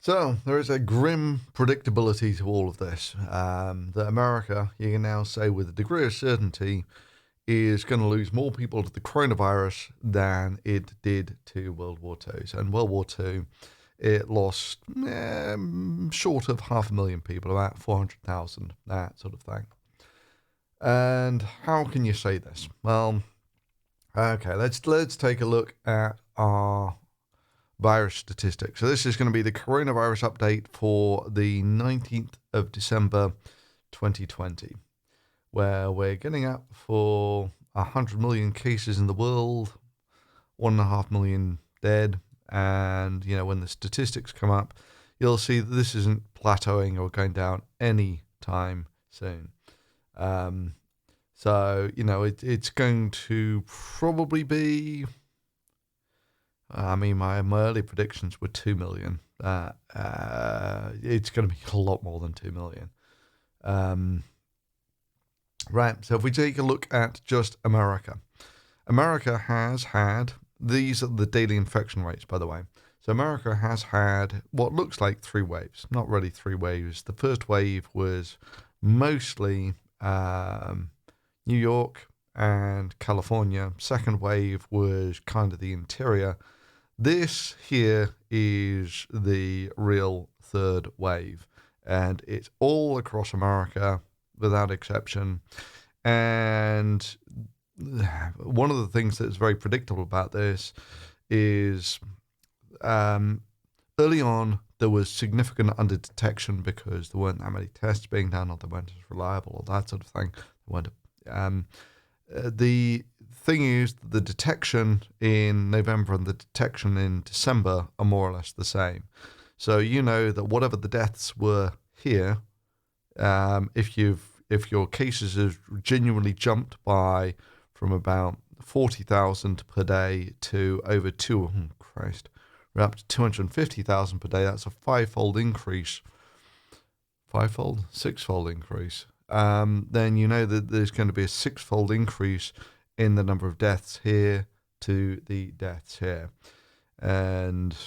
So there is a grim predictability to all of this. That America, you can now say with a degree of certainty, is going to lose more people to the coronavirus than it did to World War II. So in World War II, it lost short of 500,000 people, about 400,000, that sort of thing. And how can you say this? Well, okay, let's take a look at our virus statistics. So this is going to be the coronavirus update for the 19th of December 2020, where we're getting up for 100 million cases in the world, 1.5 million dead, and when the statistics come up, you'll see that this isn't plateauing or going down any time soon. So it's going to probably be. My early predictions were 2 million. It's going to be a lot more than 2 million. Right, so if we take a look at just America. America has had, these are the daily infection rates, by the way. So America has had what looks like 3 waves. Not really 3 waves. The first wave was mostly New York and California. Second wave was kind of the interior. This here is the real third wave, and it's all across America without exception. And one of the things that's very predictable about this is early on there was significant underdetection because there weren't that many tests being done, or they weren't as reliable, or that sort of thing. The thing is, the detection in November and the detection in December are more or less the same. So that whatever the deaths were here, if your cases have genuinely jumped from about 40,000 per day to over we're up to 250,000 per day. That's a 5-fold increase. 5-fold? 6-fold increase. Then that there's going to be a 6-fold increase in the number of deaths here to the deaths here. And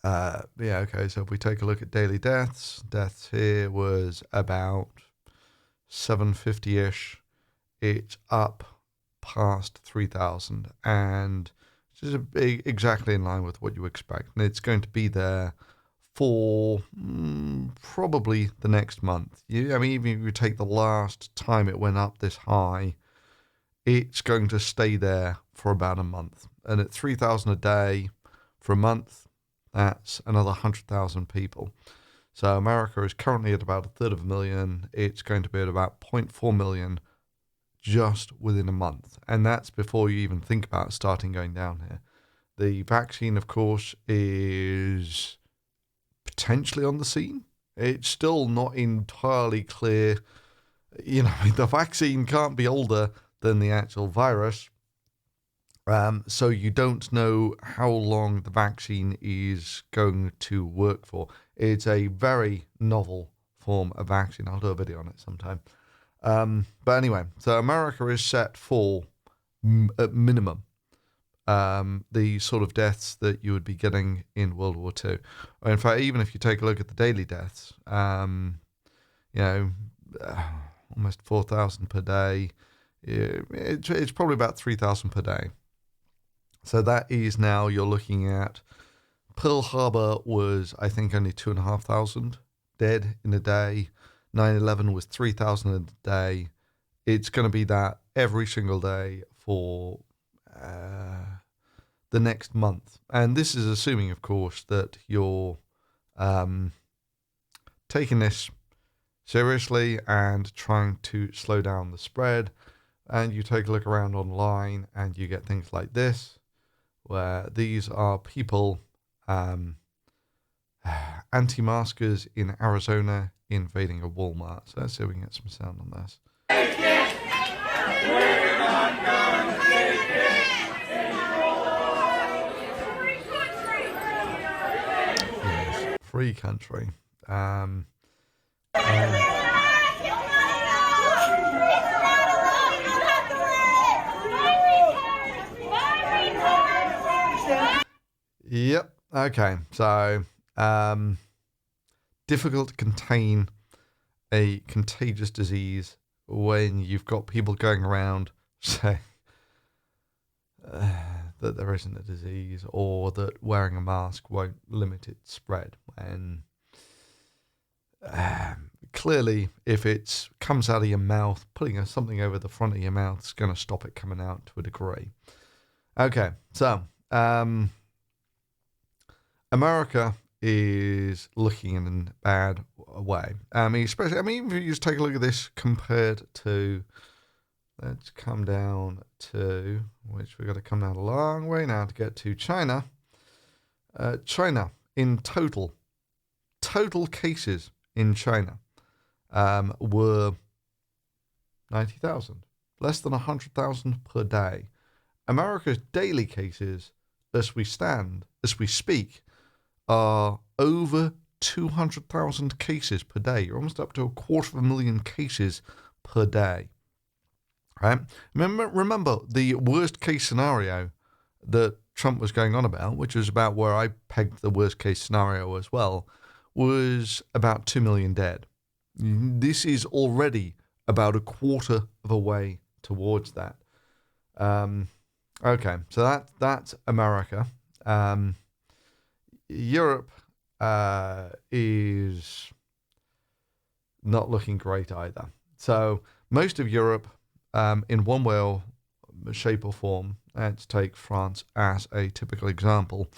okay, so if we take a look at daily deaths here was about 750-ish. It's up past 3,000, and this is exactly in line with what you expect. And it's going to be there for probably the next month. Even if you take the last time it went up this high, it's going to stay there for about a month. And at 3,000 a day for a month, that's another 100,000 people. So America is currently at about 250,000. It's going to be at about 0.4 million just within a month. And that's before you even think about starting going down here. The vaccine, of course, is potentially on the scene. It's still not entirely clear. The vaccine can't be older than the actual virus. So you don't know how long the vaccine is going to work for. It's a very novel form of vaccine. I'll do a video on it sometime. But anyway, so America is set for, at minimum, the sort of deaths that you would be getting in World War II. In fact, even if you take a look at the daily deaths, almost 4,000 per day. It's probably about 3,000 per day. So that is now you're looking at. Pearl Harbor was, I think, only 2,500 dead in a day. 9/11 was 3,000 a day. It's going to be that every single day for the next month. And this is assuming, of course, that you're taking this seriously and trying to slow down the spread. And you take a look around online and you get things like this, where these are people, anti-maskers in Arizona invading a Walmart. So let's see if we can get some sound on this. Yes, free country. Yep. Okay. So difficult to contain a contagious disease when you've got people going around saying that there isn't a disease or that wearing a mask won't limit its spread. And clearly, if it comes out of your mouth, putting something over the front of your mouth is going to stop it coming out to a degree. Okay, so America is looking in a bad way. Especially, if you just take a look at this compared to, let's come down to, which we've got to come down a long way now to get to China. China, in total cases in China were 90,000, less than 100,000 per day. America's daily cases, as we speak, are over 200,000 cases per day. You're almost up to 250,000 cases per day. Right? Remember the worst case scenario that Trump was going on about, which was about where I pegged the worst case scenario as well, was about 2 million dead. This is already about a quarter of a way towards that. Okay, so that's America. Europe is not looking great either. So most of Europe, in one way or shape or form, let's take France as a typical example,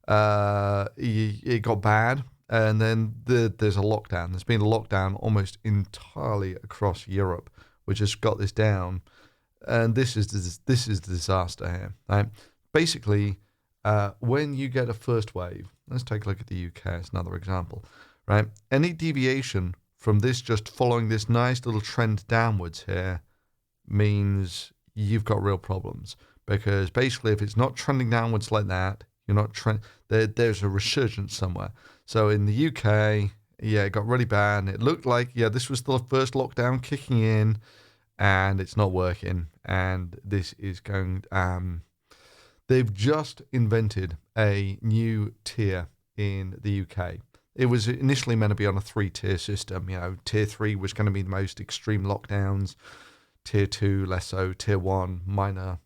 it got bad, and then there's a lockdown. There's been a lockdown almost entirely across Europe, which has got this down, and this is the disaster here. Right? Basically, when you get a first wave, let's take a look at the UK as another example. Right? Any deviation from this, just following this nice little trend downwards here, means you've got real problems, because basically if it's not trending downwards like that, you're not there's a resurgence somewhere. So in the UK, it got really bad, and it looked like this was the first lockdown kicking in, and it's not working, and this is going they've just invented a new tier in the UK. It was initially meant to be on a 3-tier system. Tier 3 was going to be the most extreme lockdowns. Tier 2, less so. Tier 1, minor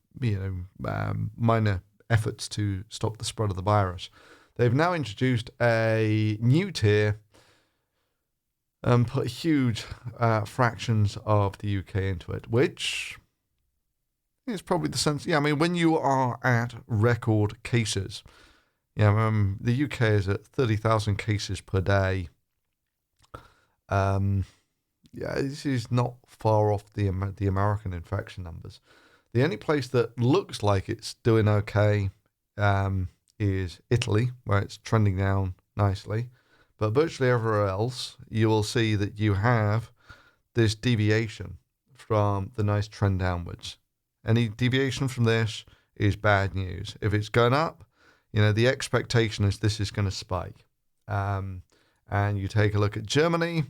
efforts to stop the spread of the virus. They've now introduced a new tier and put huge fractions of the UK into it, which is probably the sense. When you are at record cases, the UK is at 30,000 cases per day. This is not far off the American infection numbers. The only place that looks like it's doing okay is Italy, where it's trending down nicely. But virtually everywhere else, you will see that you have this deviation from the nice trend downwards. Any deviation from this is bad news. If it's going up, the expectation is this is going to spike. And you take a look at Germany,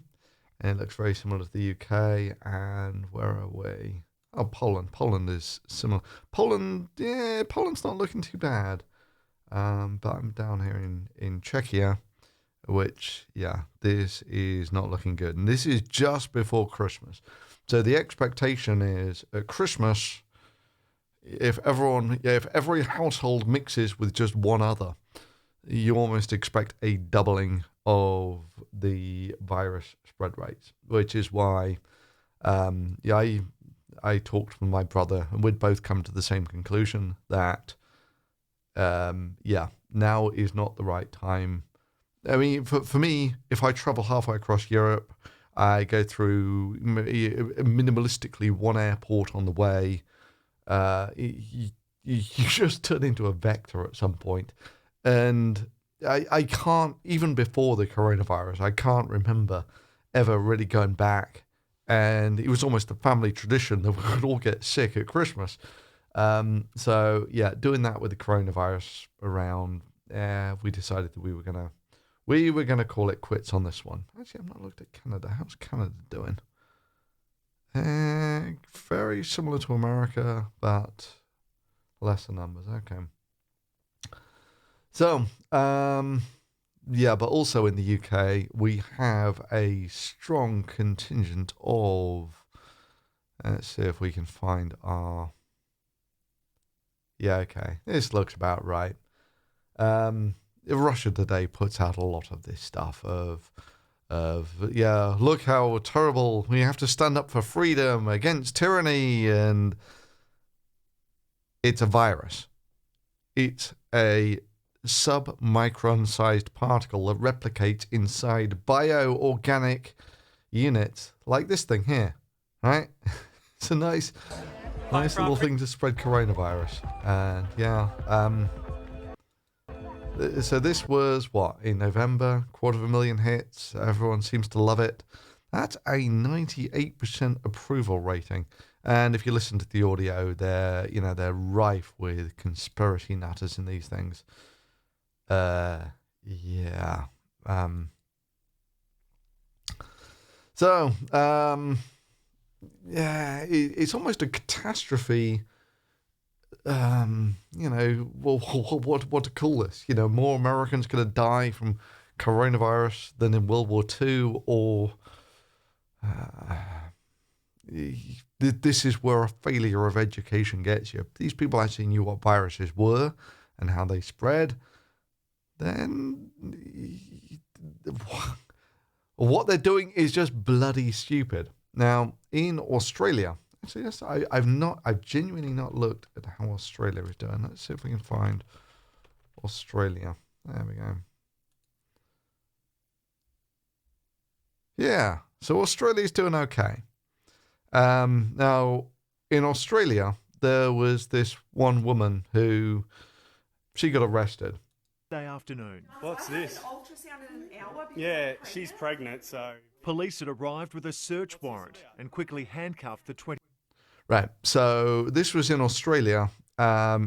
and it looks very similar to the UK. And where are we? Oh, Poland. Poland is similar. Poland's not looking too bad. But I'm down here in Czechia, which, this is not looking good. And this is just before Christmas. So the expectation is at Christmas, if every household mixes with just one other, you almost expect a doubling of the virus spread rates, which is why I talked with my brother, and we'd both come to the same conclusion that now is not the right time. For me, if I travel halfway across Europe, I go through minimalistically one airport on the way. You just turn into a vector at some point. And I can't, even before the coronavirus, I can't remember ever really going back. And it was almost a family tradition that we would all get sick at Christmas. Doing that with the coronavirus around, we decided that we were gonna call it quits on this one. Actually, I've not looked at Canada. How's Canada doing? Very similar to America, but lesser numbers. Okay. So, yeah, but also in the UK, we have a strong contingent of. Let's see if we can find our. Yeah, okay. This looks about right. Russia Today puts out a lot of this stuff yeah, look how terrible we have to stand up for freedom against tyranny, and it's a virus. It's a sub-micron sized particle that replicates inside bioorganic units like this thing here, right? It's a nice little thing to spread coronavirus. And yeah, so this was what, in November, 250,000 hits. Everyone seems to love it. That's a 98% approval rating. And if you listen to the audio, they're rife with conspiracy nutters in these things. Yeah. Yeah, it's almost a catastrophe. Well, what to call this? More Americans going to die from coronavirus than in World War II, or this is where a failure of education gets you. If these people actually knew what viruses were and how they spread, then what they're doing is just bloody stupid. Now, in Australia, actually, yes, I've genuinely not looked at how Australia is doing. Let's see if we can find Australia. There we go. Yeah, so Australia's doing okay. Now, in Australia, there was this one woman who, she got arrested. Afternoon. What's this? Ultrasound in an hour. Yeah, she's pregnant, so. Police had arrived with a search warrant and quickly handcuffed the 20. Right, so this was in Australia.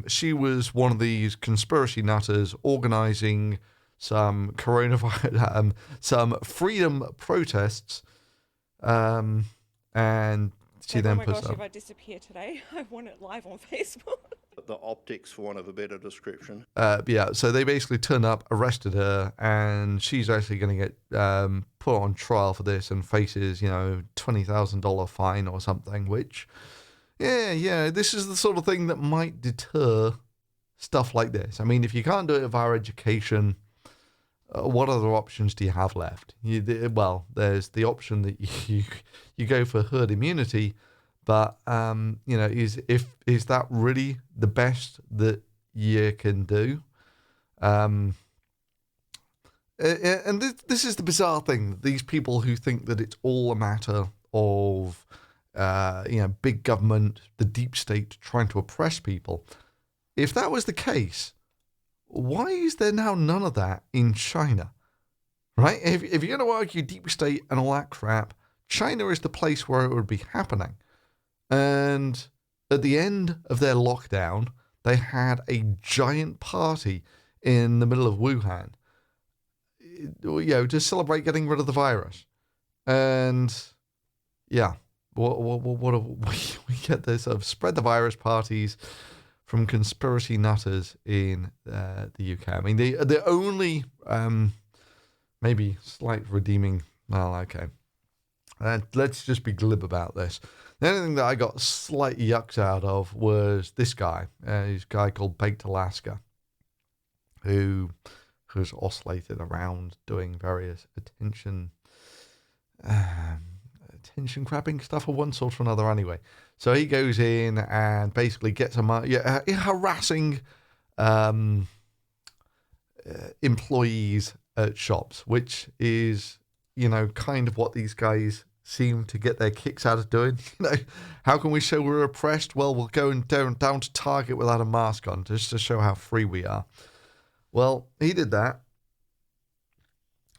She was one of these conspiracy nutters organising some coronavirus, some freedom protests, and she then puts up. Oh my gosh, if I disappear today, I want it live on Facebook. The optics, for want of a better description. Yeah, so they basically turned up, arrested her, and she's actually going to get put on trial for this and faces, $20,000 fine or something, which, yeah, this is the sort of thing that might deter stuff like this. I mean, if you can't do it via education, what other options do you have left? There's the option that you go for herd immunity, but is that really the best that you can do? And this is the bizarre thing. These people who think that it's all a matter of big government, the deep state trying to oppress people. If that was the case, why is there now none of that in China? Right? If you're going to argue deep state and all that crap, China is the place where it would be happening. And at the end of their lockdown, they had a giant party in the middle of Wuhan, to celebrate getting rid of the virus. And yeah, we get this sort of spread the virus parties from conspiracy nutters in the UK. I mean, the only maybe slight redeeming. Well, okay. Let's just be glib about this. The only thing that I got slight yucks out of was this guy. He's a guy called Baked Alaska, who has oscillated around doing various attention grabbing stuff of one sort or another anyway. So he goes in and basically gets harassing employees at shops, which is, kind of what these guys seem to get their kicks out of doing. How can we show we're oppressed? Well, we'll go down to Target without a mask on just to show how free we are. Well, he did that.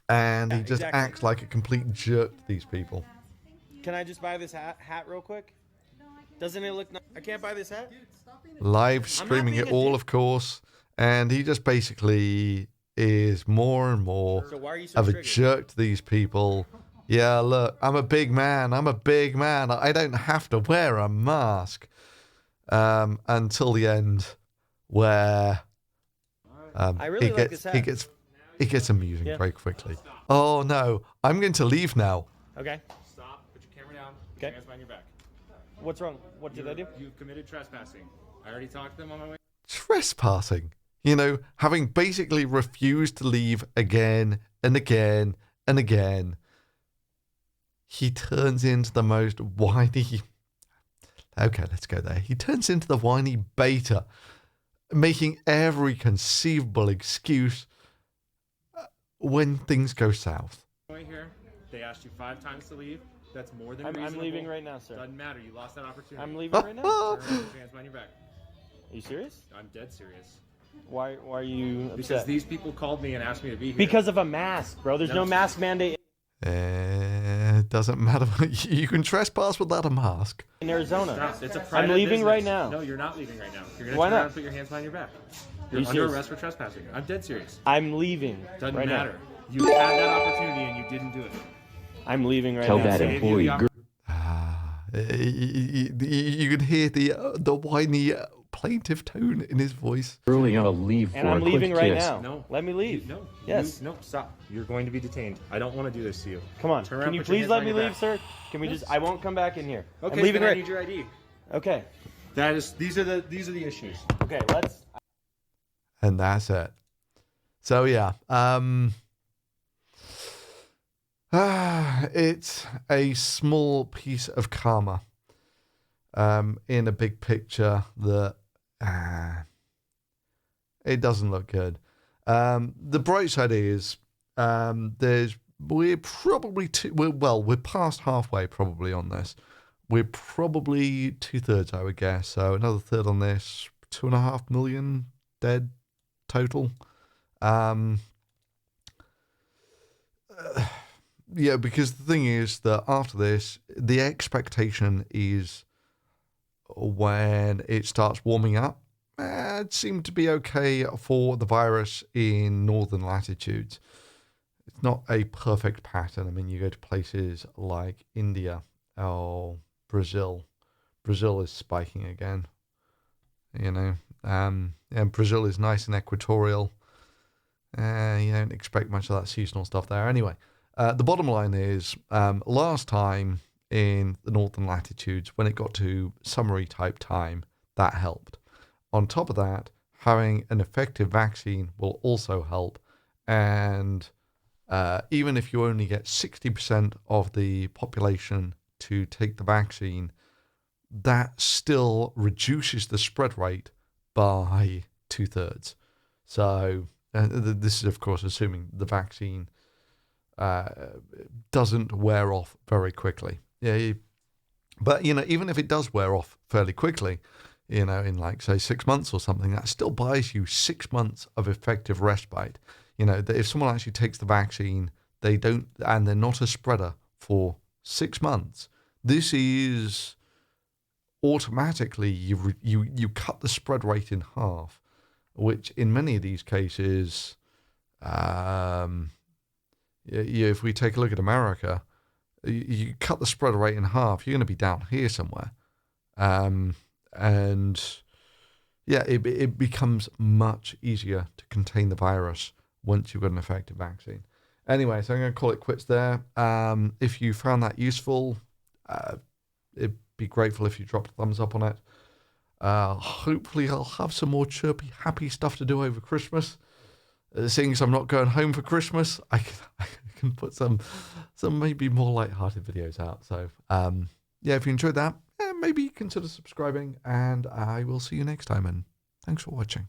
And he just acts like a complete jerk to these people. Can I just buy this hat real quick? Doesn't it look nice? I can't buy this hat? Live streaming it all, of course. And he just basically is more and more of a jerk to these people. Yeah, look, I'm a big man. I don't have to wear a mask. Until the end, where I really like this hat. it gets amusing Yeah. very quickly. Oh no, I'm going to leave now. Okay. Stop. Put your camera down. Put Okay. your hands behind your back. What's wrong? What did I do? You've committed trespassing. I already talked to them on my way. Trespassing. You know, having basically refused to leave again and again and again, he turns into the most whiny. Okay, let's go there. He turns into the whiny beta, making every conceivable excuse when things go south. Way here. They asked you 5 times to leave. That's more than I'm reasonable. leaving right now, sir. Doesn't matter. You lost that opportunity. I'm leaving right now. Are Turn around, put your hands behind your back. you serious? I'm dead serious. Why are you Because upset? these people called me and asked me to be here. Because of a mask, bro. There's no mask mandate It doesn't matter. You can trespass without a mask. in Arizona. Stop. It's a private I'm leaving business. right now. No, you're not leaving right now. You're gonna Why turn not? around and put your hands behind your back. You're you under serious? arrest for trespassing. I'm dead serious. I'm leaving Doesn't right matter. now. You had that opportunity and you didn't do it. I'm leaving right Tell now. that sir. employee, You can hear the whiny plaintive tone in his voice. early on a leave for And a I'm quick leaving right kiss. now. No. Let me leave. No. Yes. No, stop. You're going to be detained. I don't want to do this to you. Come on. Turn around, Can you put your please hands let behind me your leave, back. sir? Can we just? I won't come back in here. Okay, I'm leaving then I right. need your ID. Okay. That is. These are the issues. Okay. Let's. And that's it. So yeah, it's a small piece of karma in a big picture that it doesn't look good. The bright side is we're probably we're past halfway probably on this. We're probably 2/3, I would guess. So another third on this, 2.5 million dead total. Yeah, because the thing is that after this, the expectation is when it starts warming up, it seemed to be okay for the virus in northern latitudes. It's not a perfect pattern. I mean, you go to places like India or Brazil. Brazil is spiking again, you know. And Brazil is nice and equatorial. You don't expect much of that seasonal stuff there. Anyway, the bottom line is last time in the northern latitudes, when it got to summery type time, that helped. On top of that, having an effective vaccine will also help. And even if you only get 60% of the population to take the vaccine, that still reduces the spread rate by 2/3. So this is, of course, assuming the vaccine doesn't wear off very quickly. Yeah, but even if it does wear off fairly quickly, in like say 6 months or something, that still buys you 6 months of effective respite. That if someone actually takes the vaccine, they're not a spreader for 6 months. This is automatically you cut the spread rate in half, which in many of these cases, if we take a look at America, you cut the spread rate in half, you're going to be down here somewhere. And yeah, it becomes much easier to contain the virus once you've got an effective vaccine. Anyway, so I'm going to call it quits there. If you found that useful, it'd be grateful if you dropped a thumbs up on it. Hopefully I'll have some more chirpy, happy stuff to do over Christmas. Seeing as I'm not going home for Christmas, I can put some maybe more light-hearted videos out. So, yeah, if you enjoyed that, maybe consider subscribing, and I will see you next time, and thanks for watching.